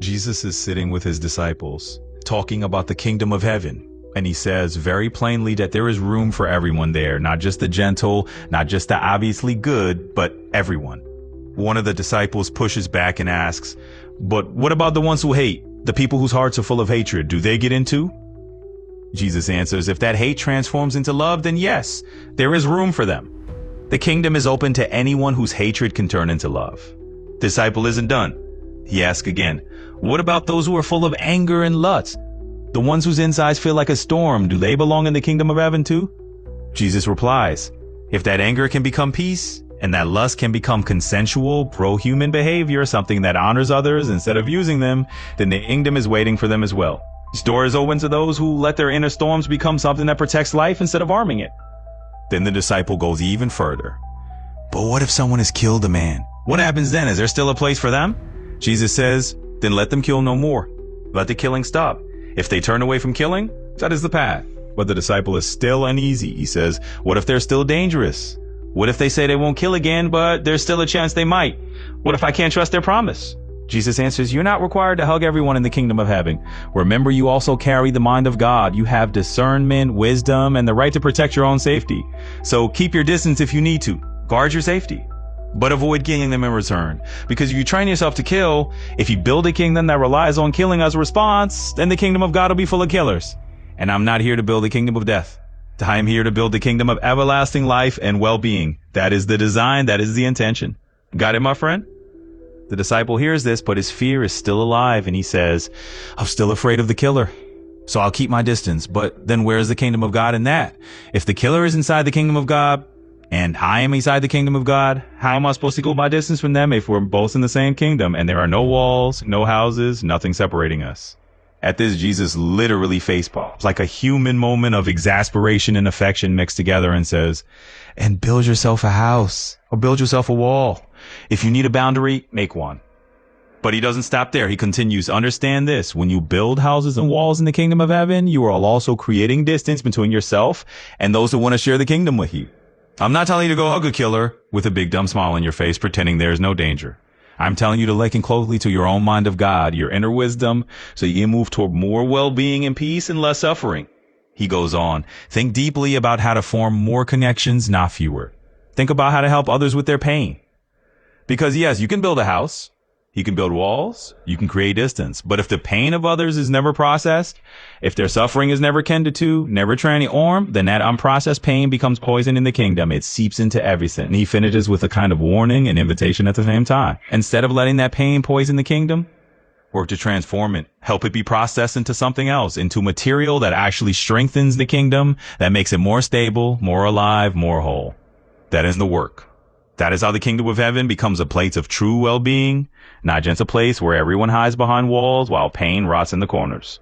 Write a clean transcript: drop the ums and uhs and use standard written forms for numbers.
Jesus is sitting with his disciples, talking about the kingdom of heaven. And he says very plainly that there is room for everyone there, not just the gentle, not just the obviously good, but everyone. One of the disciples pushes back and asks, but what about the ones who hate? The people whose hearts are full of hatred, do they get in too? Jesus answers, if that hate transforms into love, then yes, there is room for them. The kingdom is open to anyone whose hatred can turn into love. Disciple isn't done. He asks again, what about those who are full of anger and lust? The ones whose insides feel like a storm, do they belong in the kingdom of heaven too? Jesus replies, if that anger can become peace, and that lust can become consensual, pro-human behavior, something that honors others instead of using them, then the kingdom is waiting for them as well. This door is open to those who let their inner storms become something that protects life instead of harming it. Then the disciple goes even further. But what if someone has killed a man? What happens then? Is there still a place for them? Jesus says, then let them kill no more. Let the killing stop. If they turn away from killing, that is the path. But the disciple is still uneasy. He says, what if they're still dangerous? What if they say they won't kill again, but there's still a chance they might? What if I can't trust their promise? Jesus answers, you're not required to hug everyone in the kingdom of heaven. Remember, you also carry the mind of God. You have discernment, wisdom, and the right to protect your own safety. So keep your distance if you need to. Guard your safety. But avoid killing them in return. Because if you train yourself to kill, if you build a kingdom that relies on killing as a response, then the kingdom of God will be full of killers. And I'm not here to build a kingdom of death. I am here to build the kingdom of everlasting life and well-being. That is the design. That is the intention. Got it, my friend? The disciple hears this, but his fear is still alive, and he says, I'm still afraid of the killer, so I'll keep my distance. But then where's the kingdom of God in that? If the killer is inside the kingdom of God, and I am inside the kingdom of God, how am I supposed to go my distance from them if we're both in the same kingdom, and there are no walls, no houses, nothing separating us? At this, Jesus literally facepalms, like a human moment of exasperation and affection mixed together, and says, and build yourself a house, or build yourself a wall. If you need a boundary, make one. But he doesn't stop there. He continues, understand this. When you build houses and walls in the kingdom of heaven, you are also creating distance between yourself and those who want to share the kingdom with you. I'm not telling you to go hug a killer with a big dumb smile on your face, pretending there is no danger. I'm telling you to liken closely to your own mind of God, your inner wisdom, so you can move toward more well-being and peace and less suffering. He goes on, think deeply about how to form more connections, not fewer. Think about how to help others with their pain. Because yes, you can build a house, you can build walls, you can create distance. But if the pain of others is never processed, if their suffering is never tended to, never transformed, then that unprocessed pain becomes poison in the kingdom. It seeps into everything. And he finishes with a kind of warning and invitation at the same time. Instead of letting that pain poison the kingdom, work to transform it. Help it be processed into something else, into material that actually strengthens the kingdom, that makes it more stable, more alive, more whole. That is the work. That is how the kingdom of heaven becomes a place of true well-being, not just a place where everyone hides behind walls while pain rots in the corners.